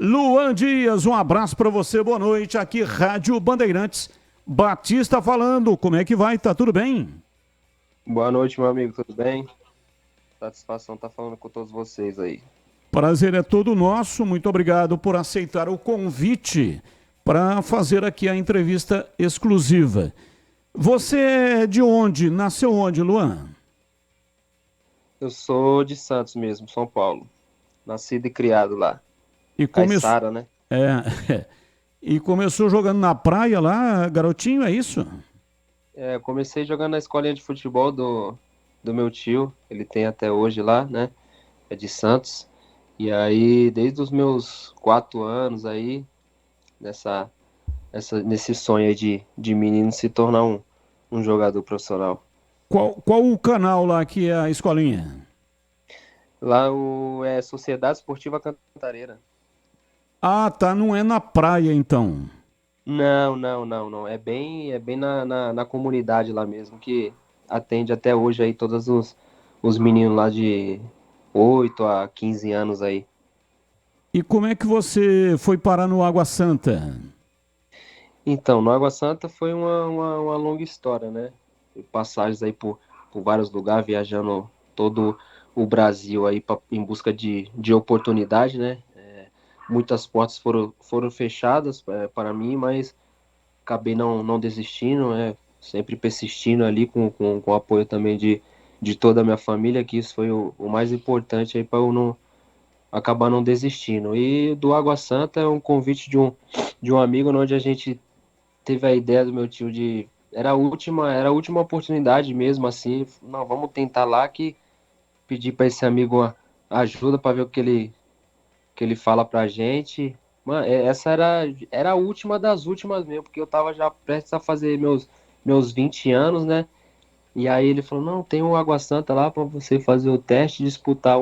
Luan Dias, um abraço para você, boa noite. Aqui, Rádio Bandeirantes. Batista falando, como é que vai? Tá tudo bem? Boa noite, meu amigo, tudo bem? Satisfação estar falando com todos vocês aí. Prazer é todo nosso, muito obrigado por aceitar o convite para fazer aqui a entrevista exclusiva. Você é de onde? Nasceu onde, Luan? Eu sou de Santos mesmo, São Paulo. Nascido e criado lá. E Caiçara, né? E começou jogando na praia lá, garotinho, é isso? Eu comecei jogando na escolinha de futebol do meu tio, ele tem até hoje lá, né? É de Santos. E aí, desde os meus 4 anos aí, nesse sonho aí de menino se tornar um jogador profissional. Qual o canal lá que é a escolinha? Lá é Sociedade Esportiva Cantareira. Ah, tá, não é na praia então. Não. É bem na comunidade lá mesmo, que atende até hoje aí todos os meninos lá de 8 a 15 anos aí. E como é que você foi parar no Água Santa? Então, no Água Santa foi uma longa história, né? Passagens aí por vários lugares, viajando todo o Brasil aí em busca de oportunidade, né? Muitas portas foram fechadas para mim, mas acabei não desistindo, né? Sempre persistindo ali com o apoio também de toda a minha família, que isso foi o mais importante aí para eu não acabar não desistindo. E do Água Santa é um convite de um amigo, onde a gente teve a ideia do meu tio de era a última oportunidade mesmo assim, não, vamos tentar lá, que pedir para esse amigo ajuda para ver o que ele fala pra gente. Mano, essa era a última das últimas mesmo, porque eu tava já prestes a fazer meus 20 anos, né? E aí ele falou, não, tem um Água Santa lá pra você fazer o teste, disputar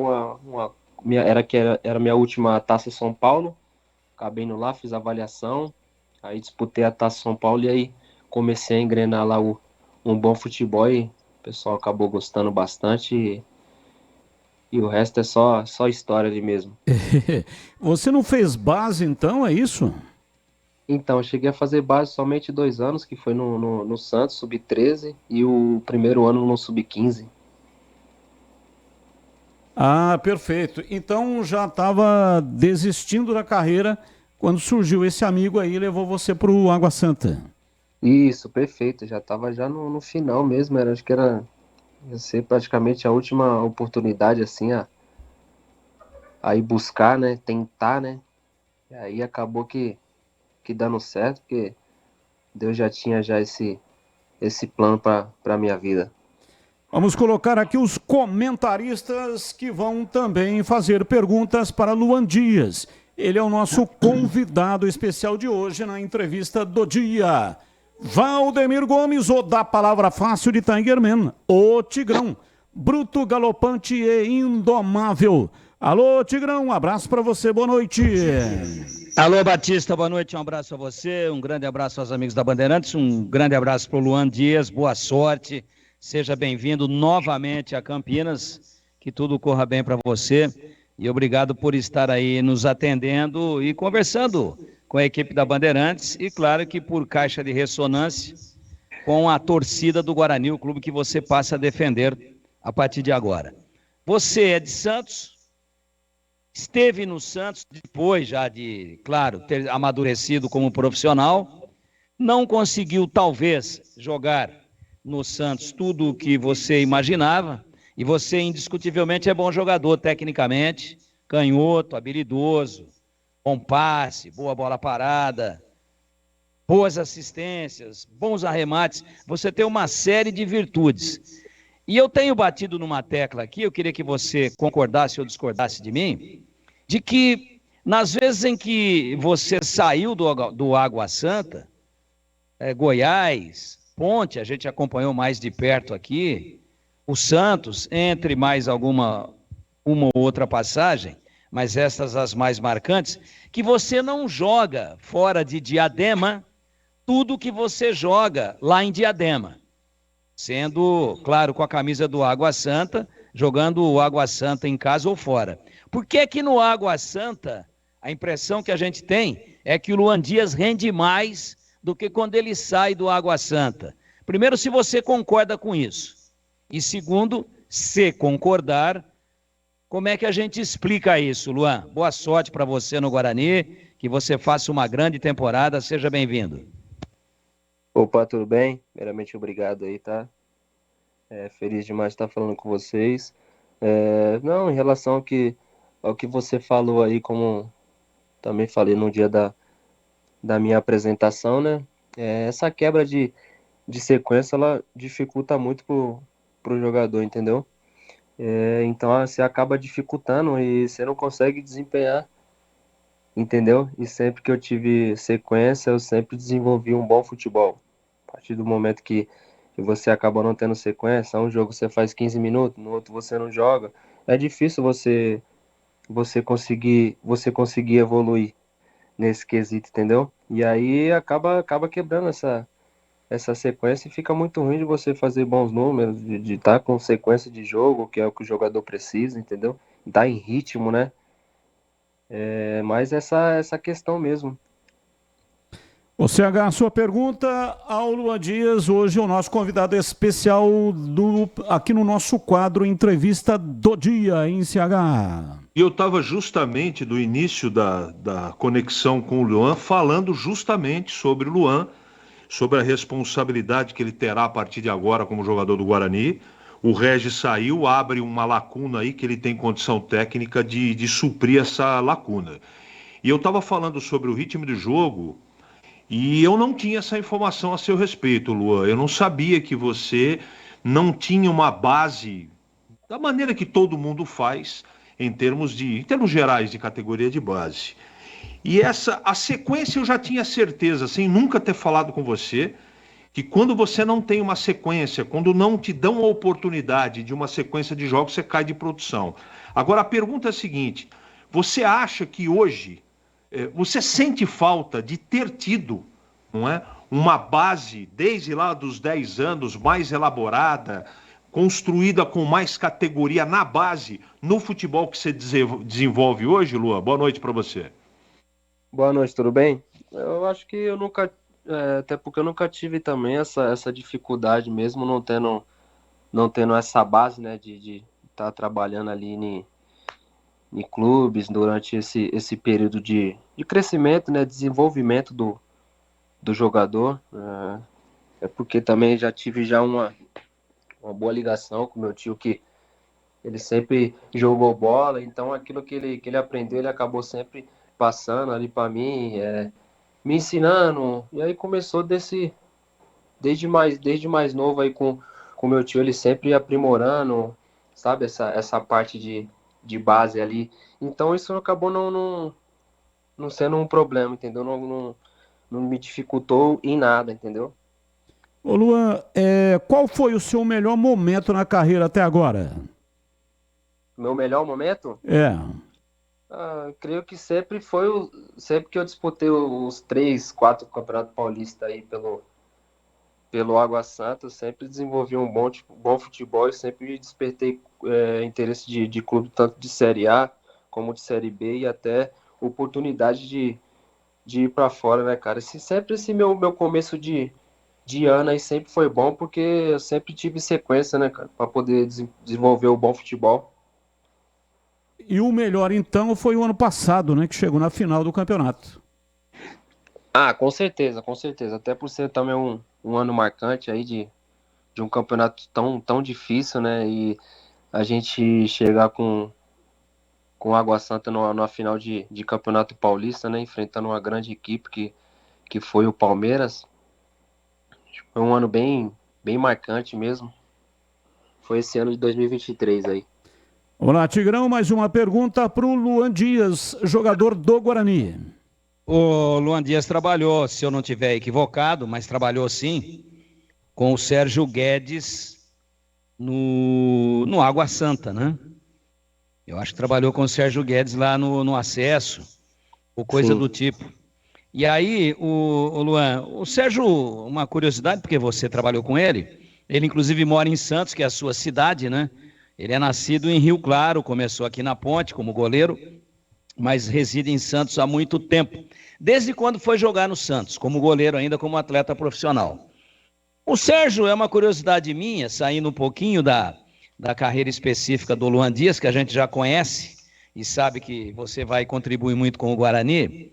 era minha última Taça São Paulo. Acabei indo lá, fiz a avaliação, aí disputei a Taça São Paulo e aí comecei a engrenar lá um bom futebol e o pessoal acabou gostando bastante e o resto é só história ali mesmo. Você não fez base então, é isso? Então, eu cheguei a fazer base somente 2 anos, que foi no Santos, sub-13, e o primeiro ano no sub-15. Ah, perfeito. Então já estava desistindo da carreira quando surgiu esse amigo aí e levou você para o Água Santa. Isso, perfeito. Já estava já no final mesmo, acho que ia ser praticamente a última oportunidade, assim, a ir buscar, né, tentar, né, e aí acabou que dando certo, porque Deus já tinha já esse plano para minha vida. Vamos colocar aqui os comentaristas que vão também fazer perguntas para Luan Dias. Ele é o nosso convidado especial de hoje na entrevista do dia. Valdemir Gomes, o da palavra fácil de Tigerman, o Tigrão, bruto, galopante e indomável. Alô, Tigrão, um abraço para você, boa noite. Alô, Batista, boa noite, um abraço a você, um grande abraço aos amigos da Bandeirantes, um grande abraço para o Luan Dias, boa sorte, seja bem-vindo novamente a Campinas, que tudo corra bem para você e obrigado por estar aí nos atendendo e conversando com a equipe da Bandeirantes e claro que por caixa de ressonância com a torcida do Guarani, o clube que você passa a defender a partir de agora. Você é de Santos, esteve no Santos depois já de, claro, ter amadurecido como profissional, não conseguiu talvez jogar no Santos tudo o que você imaginava, e você indiscutivelmente é bom jogador tecnicamente, canhoto, habilidoso, bom passe, boa bola parada, boas assistências, bons arremates, você tem uma série de virtudes. E eu tenho batido numa tecla aqui, eu queria que você concordasse ou discordasse de mim, de que nas vezes em que você saiu do Água Santa, Goiás, Ponte, a gente acompanhou mais de perto aqui, o Santos, entre mais uma ou outra passagem, mas essas as mais marcantes, que você não joga fora de Diadema tudo que você joga lá em Diadema. Sendo, claro, com a camisa do Água Santa, jogando o Água Santa em casa ou fora. Por que que no Água Santa A impressão que a gente tem é que o Luan Dias rende mais do que quando ele sai do Água Santa. Primeiro, se você concorda com isso. E segundo, se concordar, como é que a gente explica isso, Luan? Boa sorte para você no Guarani, que você faça uma grande temporada, seja bem-vindo. Opa, tudo bem? Primeiramente, obrigado aí, tá? Feliz demais de estar falando com vocês. Não, em relação ao que você falou aí, como também falei no dia da minha apresentação, né? Essa quebra de sequência, ela dificulta muito pro jogador, entendeu? Então você acaba dificultando e você não consegue desempenhar, entendeu? E sempre que eu tive sequência, eu sempre desenvolvi um bom futebol. A partir do momento que você acaba não tendo sequência, um jogo você faz 15 minutos, no outro você não joga, é difícil você conseguir evoluir nesse quesito, entendeu? E aí acaba quebrando essa sequência e fica muito ruim de você fazer bons números, de estar com sequência de jogo, que é o que o jogador precisa, entendeu? Tá em ritmo, né? Mas essa questão mesmo. Ô CH, a sua pergunta ao Luan Dias, hoje o nosso convidado especial aqui no nosso quadro Entrevista do Dia, em CH. E eu estava justamente no início da conexão com o Luan, falando justamente sobre o Luan, sobre a responsabilidade que ele terá a partir de agora como jogador do Guarani. O Regis saiu, abre uma lacuna aí que ele tem condição técnica de suprir essa lacuna. E eu estava falando sobre o ritmo do jogo e eu não tinha essa informação a seu respeito, Luan. Eu não sabia que você não tinha uma base da maneira que todo mundo faz em termos gerais de categoria de base. E a sequência eu já tinha certeza, sem nunca ter falado com você, que quando você não tem uma sequência, quando não te dão a oportunidade de uma sequência de jogos, você cai de produção. Agora a pergunta é a seguinte, você acha que hoje, você sente falta de ter tido, não é, uma base desde lá dos 10 anos mais elaborada, construída com mais categoria na base, no futebol que você desenvolve hoje, Luan? Boa noite para você. Boa noite, tudo bem? Eu acho que eu nunca, até porque eu nunca tive também essa dificuldade mesmo, não tendo essa base, né, de estar trabalhando ali em clubes durante esse período de crescimento, né, desenvolvimento do jogador. Porque também já tive uma boa ligação com meu tio, que ele sempre jogou bola, então aquilo que ele aprendeu, ele acabou sempre passando ali para mim, me ensinando, e aí começou desde mais novo aí com meu tio, ele sempre aprimorando, sabe, essa parte de base ali, então isso acabou não sendo um problema, entendeu? Não me dificultou em nada, entendeu? Ô Luan, qual foi o seu melhor momento na carreira até agora? Meu melhor momento? Creio que sempre que eu disputei os 3, 4 campeonatos paulistas aí pelo Água Santa, eu sempre desenvolvi um bom futebol e sempre despertei interesse de clube, tanto de Série A como de Série B, e até oportunidade de ir para fora, né, cara? Esse meu começo de ano aí sempre foi bom, porque eu sempre tive sequência, né, cara, para poder desenvolver o bom futebol. E o melhor, então, foi o ano passado, né? Que chegou na final do campeonato. Com certeza, com certeza. Até por ser também um ano marcante aí de um campeonato tão difícil, né? E a gente chegar com Água Santa numa final de campeonato paulista, né? Enfrentando uma grande equipe que foi o Palmeiras. Foi um ano bem marcante mesmo. Foi esse ano de 2023 aí. Olá, Tigrão, mais uma pergunta para o Luan Dias, jogador do Guarani. O Luan Dias trabalhou, se eu não estiver equivocado, mas trabalhou sim, com o Sérgio Guedes no Água Santa, né? Eu acho que trabalhou com o Sérgio Guedes lá no Acesso, ou coisa do tipo. E aí, o Luan, o Sérgio, uma curiosidade, porque você trabalhou com ele inclusive mora em Santos, que é a sua cidade, né? Ele é nascido em Rio Claro, começou aqui na Ponte como goleiro, mas reside em Santos há muito tempo. Desde quando foi jogar no Santos, como goleiro ainda, como atleta profissional. O Sérgio é uma curiosidade minha, saindo um pouquinho da carreira específica do Luan Dias, que a gente já conhece e sabe que você vai contribuir muito com o Guarani.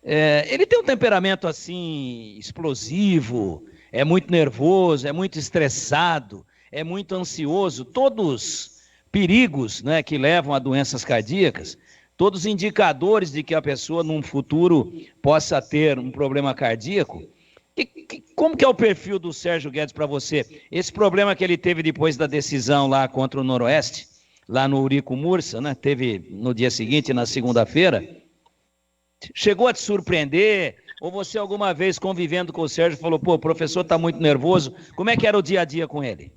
Ele tem um temperamento assim, explosivo, é muito nervoso, é muito estressado, é muito ansioso, todos perigos, né, que levam a doenças cardíacas, todos indicadores de que a pessoa num futuro possa ter um problema cardíaco. Como que é o perfil do Sérgio Guedes para você? Esse problema que ele teve depois da decisão lá contra o Noroeste, lá no Eurico Mursa, né? Teve no dia seguinte, na segunda-feira, chegou a te surpreender? Ou você alguma vez convivendo com o Sérgio falou, pô, o professor está muito nervoso? Como é que era o dia a dia com ele?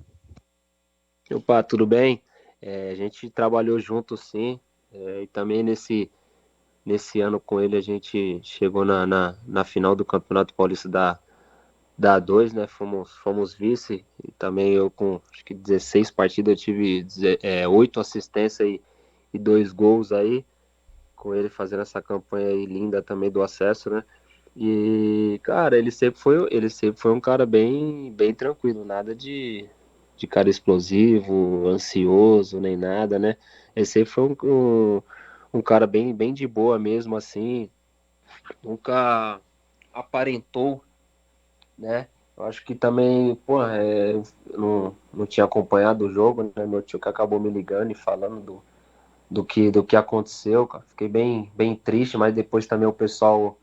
Opa, tudo bem? A gente trabalhou junto, sim, e também nesse ano com ele a gente chegou na final do Campeonato Paulista da A2, né? Fomos vice, e também eu com acho que 16 partidas eu tive 8 assistências e 2 gols aí, com ele fazendo essa campanha aí linda também do acesso, né? E, cara, ele sempre foi um cara bem tranquilo, nada de cara explosivo, ansioso, nem nada, né? Ele sempre foi um cara bem de boa mesmo, assim, nunca aparentou, né? Eu acho que também, pô, eu não tinha acompanhado o jogo, né? Meu tio que acabou me ligando e falando do que aconteceu, cara. Fiquei bem triste, mas depois também o pessoal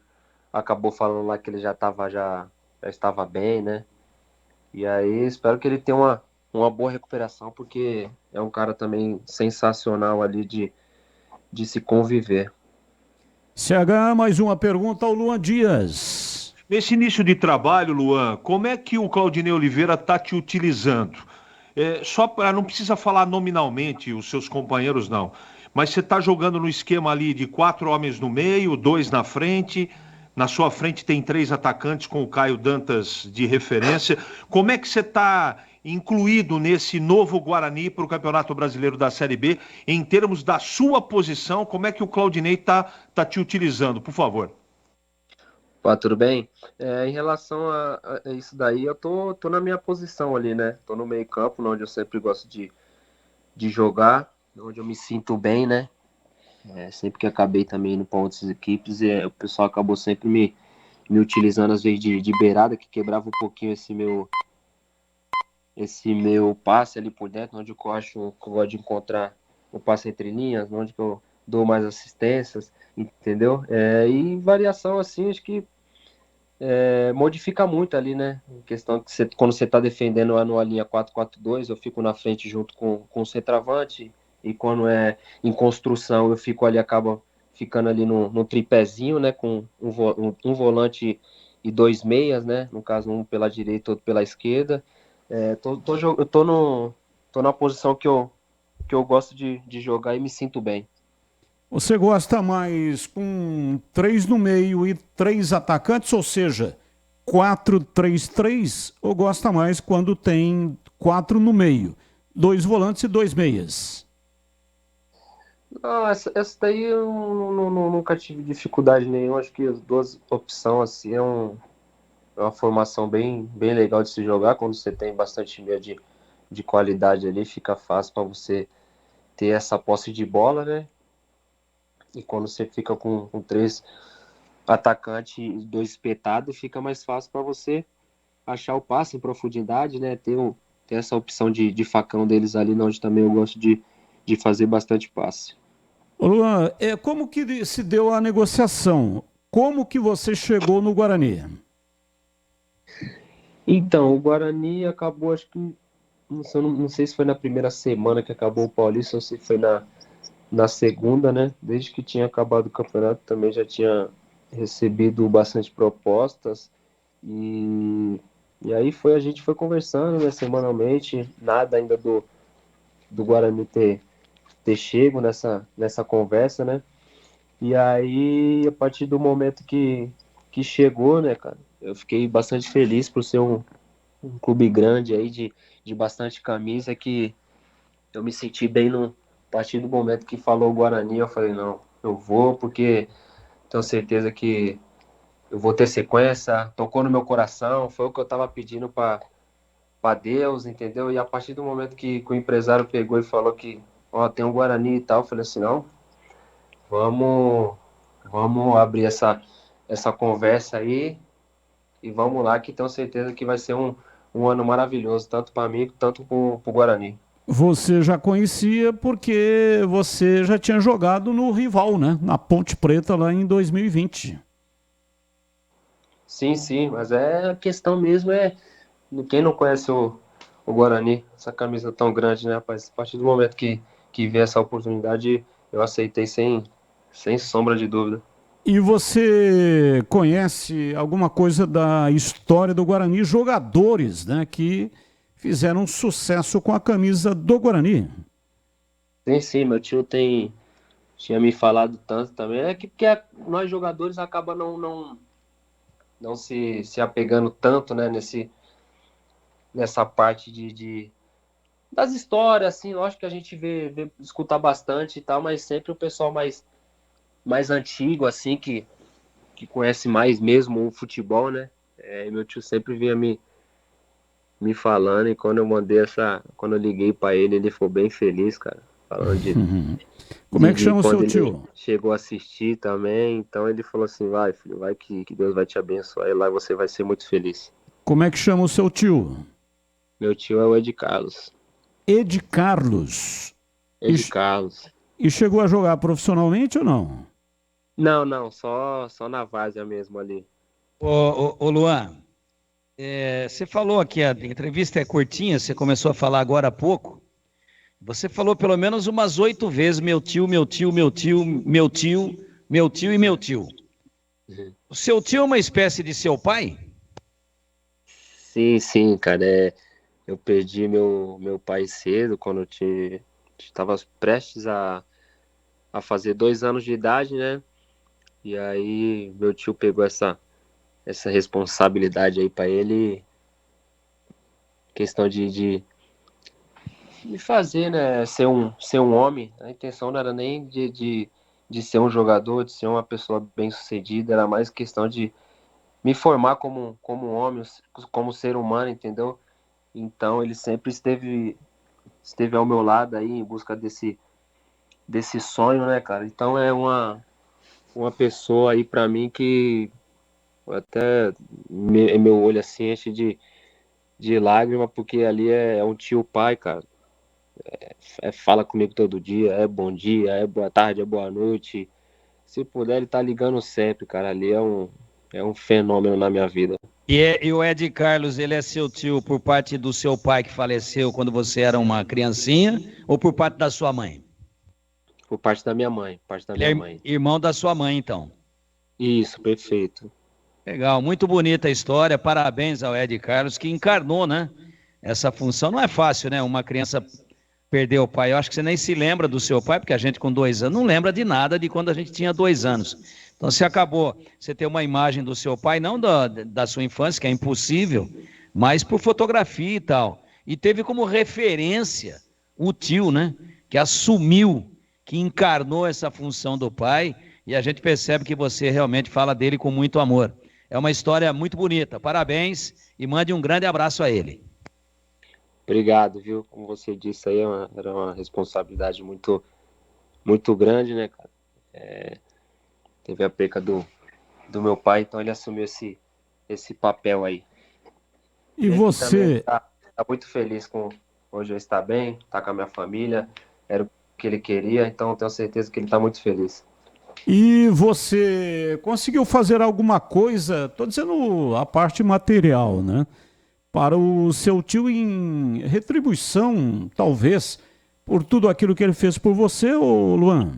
acabou falando lá que ele já estava bem, né? E aí espero que ele tenha uma boa recuperação, porque é um cara também sensacional ali de se conviver. CH, mais uma pergunta ao Luan Dias. Nesse início de trabalho, Luan, como é que o Claudinei Oliveira está te utilizando? Só para não precisa falar nominalmente os seus companheiros, não. Mas você está jogando no esquema ali de 4 homens no meio, 2 na frente. Na sua frente tem 3 atacantes com o Caio Dantas de referência. Como é que você está incluído nesse novo Guarani para o Campeonato Brasileiro da Série B, em termos da sua posição? Como é que o Claudinei está te utilizando, por favor? Pá, tudo bem? Em relação a isso daí, eu tô na minha posição ali, né? Tô no meio campo, onde eu sempre gosto de jogar, onde eu me sinto bem, né? Sempre que acabei também indo para outras equipes, o pessoal acabou sempre me utilizando às vezes de beirada, que quebrava um pouquinho esse meu passe ali por dentro, onde eu acho que eu gosto de encontrar o passe entre linhas, onde que eu dou mais assistências, entendeu? E variação assim, acho que modifica muito ali, né? Em questão que quando você está defendendo numa linha 4-4-2, eu fico na frente junto com o centroavante, e quando é em construção, eu fico ali, acaba ficando ali no tripézinho, né? Com um volante e 2 meias, né? No caso, um pela direita, outro pela esquerda. Eu tô na posição que eu gosto de jogar e me sinto bem. Você gosta mais com 3 no meio e 3 atacantes, ou seja, 4-3-3, ou gosta mais quando tem 4 no meio, 2 volantes e 2 meias? Não, essa daí eu nunca tive dificuldade nenhuma. Acho que as duas opções assim é uma formação bem legal de se jogar. Quando você tem bastante meia de qualidade ali, fica fácil para você ter essa posse de bola, né? E quando você fica com 3 atacantes e 2 espetados, fica mais fácil para você achar o passe em profundidade, né? Ter essa opção de facão deles ali, onde também eu gosto de fazer bastante passe. Ô Luan, como que se deu a negociação? Como que você chegou no Guarani? Então, o Guarani acabou, acho que, não sei se foi na primeira semana que acabou o Paulista ou se foi na segunda, né? Desde que tinha acabado o campeonato também já tinha recebido bastante propostas, e aí a gente foi conversando, né, semanalmente, nada ainda do Guarani ter chego nessa conversa, né? E aí, a partir do momento que chegou, né, cara, eu fiquei bastante feliz por ser um clube grande aí, de bastante camisa, que eu me senti bem a partir do momento que falou o Guarani. Eu falei, não, eu vou, porque tenho certeza que eu vou ter sequência, tocou no meu coração, foi o que eu estava pedindo para Deus, entendeu? E a partir do momento que o empresário pegou e falou que, ó, tem um Guarani e tal, eu falei assim, não, vamos, vamos abrir essa conversa aí e vamos lá, que tenho certeza que vai ser um ano maravilhoso, tanto para mim, tanto para o Guarani. Você já conhecia porque você já tinha jogado no rival, né? Na Ponte Preta lá em 2020. Sim, mas a questão mesmo quem não conhece o Guarani, essa camisa tão grande, né, rapaz? A partir do momento que veio essa oportunidade, eu aceitei sem sombra de dúvida. E você conhece alguma coisa da história do Guarani, jogadores, né, que fizeram sucesso com a camisa do Guarani? Sim, meu tio tinha me falado tanto também. É que porque nós jogadores acaba não se apegando tanto, né, nessa parte das histórias, assim, lógico que a gente escuta bastante e tal, mas sempre o pessoal mais antigo, assim, que conhece mais mesmo o futebol, né? E meu tio sempre vinha me falando, e quando eu liguei pra ele ficou bem feliz, cara, falando Como é que chama o quando seu ele tio? chegou a assistir também, então ele falou assim, vai filho, vai que Deus vai te abençoar e lá você vai ser muito feliz. Como é que chama o seu tio? Meu tio é o Ed Carlos. Ed Carlos. E, Ed Carlos. e chegou a jogar profissionalmente ou não? Não, só na várzea mesmo ali. Ô Luan, você falou aqui, a entrevista é curtinha, você começou a falar agora há pouco. Você falou pelo menos umas 8 vezes meu tio, meu tio, meu tio, meu tio, meu tio e meu tio. O seu tio é uma espécie de seu pai? Sim, cara, eu perdi meu pai cedo, quando eu estava prestes a fazer 2 anos de idade, né? E aí meu tio pegou essa responsabilidade aí pra ele, questão de fazer, né? Ser um homem. A intenção não era nem de ser um jogador, de ser uma pessoa bem-sucedida, era mais questão de me formar como um homem, como ser humano, entendeu? Então ele sempre esteve ao meu lado aí em busca desse sonho, né, cara? Então é uma pessoa aí pra mim que até meu olho assim enche de lágrima, porque ali é um tio pai, cara. Fala comigo todo dia, é bom dia, é boa tarde, é boa noite. Se puder, ele tá ligando sempre, cara. Ali é um fenômeno na minha vida. E o Ed Carlos, ele é seu tio por parte do seu pai que faleceu quando você era uma criancinha ou por parte da sua mãe? Por parte da minha mãe, parte da Ele minha é mãe. irmão da sua mãe, então. Isso, perfeito. Legal, muito bonita a história. Parabéns ao Ed Carlos, que encarnou, né? Essa função. Não é fácil, né? Uma criança perder o pai. Eu acho que você nem se lembra do seu pai, porque a gente com 2 anos não lembra de nada de quando a gente tinha 2 anos. Então você acabou, você ter uma imagem do seu pai, não da sua infância, que é impossível, mas por fotografia e tal. E teve como referência o tio, né? Que assumiu, que encarnou essa função do pai, e a gente percebe que você realmente fala dele com muito amor. É uma história muito bonita. Parabéns e mande um grande abraço a ele. Obrigado, viu? Como você disse aí, era uma responsabilidade muito, muito grande, né, cara? Teve a perca do meu pai, então ele assumiu esse papel aí. E aqui também você, tá muito feliz com hoje eu estar bem, tá com a minha família, era o que ele queria, então tenho certeza que ele tá muito feliz. e você conseguiu fazer alguma coisa, estou dizendo a parte material, né? Para o seu tio em retribuição, talvez, por tudo aquilo que ele fez por você, ô Luan?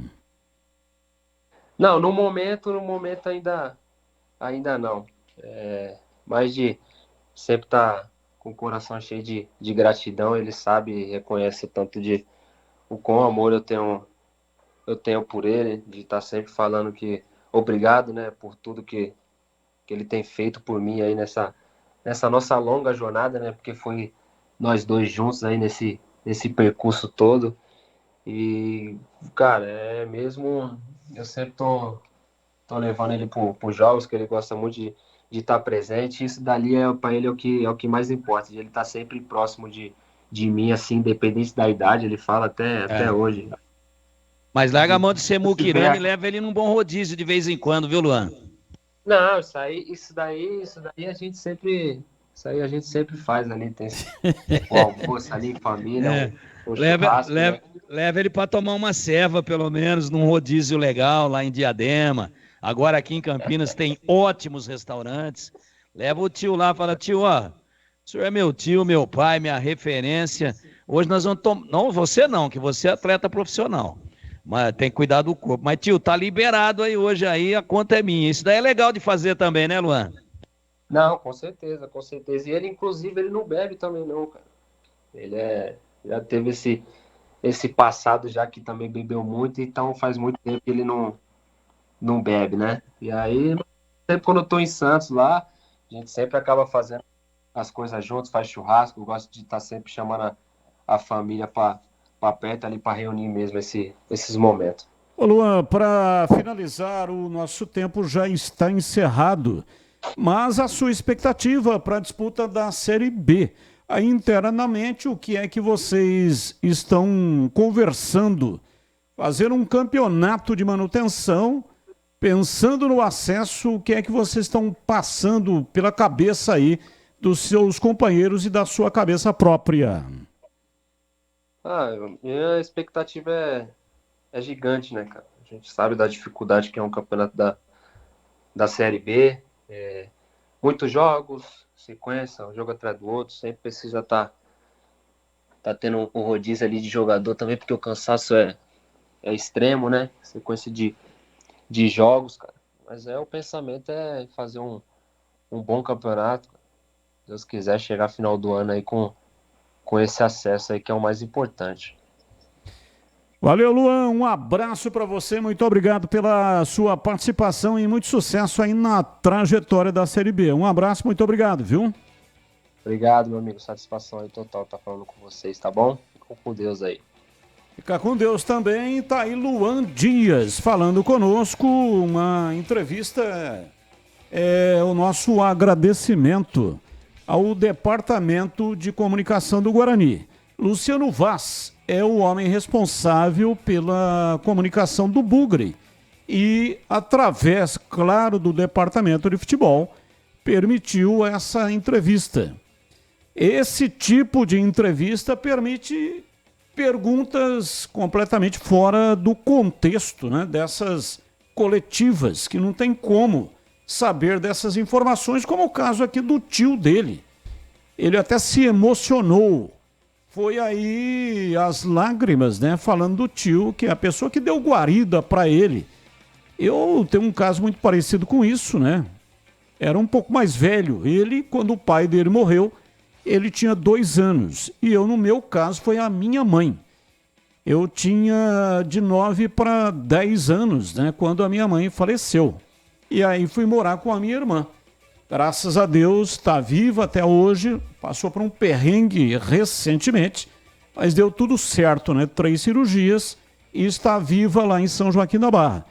Não, no momento ainda não. Mais de sempre tá com o coração cheio de gratidão, ele sabe e reconhece o tanto o quão amor eu tenho por ele, de estar sempre falando que obrigado, né, por tudo que ele tem feito por mim aí nessa nossa longa jornada, né, porque foi nós dois juntos aí nesse percurso todo. E, cara, é mesmo. Eu sempre tô levando ele por jogos, que ele gosta muito de estar presente. Isso dali para ele é o que mais importa. Ele tá sempre próximo de mim, assim, independente da idade. Ele fala até hoje. Mas larga a mão de ser muquirana e leva ele num bom rodízio de vez em quando, viu, Luan? Não, isso daí a gente sempre. Isso aí a gente sempre faz ali. Tem o almoço ali em família, o churrasco. Leva ele para tomar uma ceva, pelo menos, num rodízio legal lá em Diadema. Agora aqui em Campinas tem ótimos restaurantes. Leva o tio lá, fala, tio, ó, o senhor é meu tio, meu pai, minha referência. Hoje nós vamos tomar... Não, você não, que você é atleta profissional. Mas tem que cuidar do corpo. Mas, tio, tá liberado aí hoje aí, a conta é minha. Isso daí é legal de fazer também, né, Luan? Não, com certeza, com certeza. E ele, inclusive, ele não bebe também, não, cara. Já teve esse passado já que também bebeu muito, então faz muito tempo que ele não bebe, né? E aí, sempre quando eu tô em Santos lá, a gente sempre acaba fazendo as coisas juntos, faz churrasco, eu gosto de estar sempre chamando a família para perto ali para reunir mesmo esses momentos. Ô Luan, para finalizar, o nosso tempo já está encerrado, mas a sua expectativa para a disputa da Série B, aí internamente, o que é que vocês estão conversando? Fazer um campeonato de manutenção, pensando no acesso, o que é que vocês estão passando pela cabeça aí dos seus companheiros e da sua cabeça própria? Minha expectativa é gigante, né, cara? A gente sabe da dificuldade que é um campeonato da Série B. Muitos jogos, sequência, um jogo atrás do outro, sempre precisa tá tendo um rodízio ali de jogador também, porque o cansaço é extremo, né? Sequência de jogos, cara. Mas o pensamento é fazer um bom campeonato. Se Deus quiser, chegar ao final do ano aí com esse acesso aí, que é o mais importante. Valeu, Luan. Um abraço para você. Muito obrigado pela sua participação e muito sucesso aí na trajetória da Série B. Um abraço, muito obrigado, viu? Obrigado, meu amigo. Satisfação aí total estar falando com vocês, tá bom? Fica com Deus aí. Fica com Deus também. Tá aí Luan Dias falando conosco. Uma entrevista. O nosso agradecimento ao Departamento de Comunicação do Guarani. Luciano Vaz é o homem responsável pela comunicação do Bugre e, através, claro, do Departamento de Futebol, permitiu essa entrevista. Esse tipo de entrevista permite perguntas completamente fora do contexto, né, dessas coletivas, que não tem como saber dessas informações, como o caso aqui do tio dele. Ele até se emocionou. Foi aí as lágrimas, né? Falando do tio, que é a pessoa que deu guarida para ele. Eu tenho um caso muito parecido com isso, né? Era um pouco mais velho. Ele, quando o pai dele morreu, ele tinha 2 anos. E eu, no meu caso, foi a minha mãe. Eu tinha de 9 para 10 anos, né? Quando a minha mãe faleceu. E aí fui morar com a minha irmã. Graças a Deus, está viva até hoje, passou por um perrengue recentemente, mas deu tudo certo, né? 3 cirurgias e está viva lá em São Joaquim da Barra.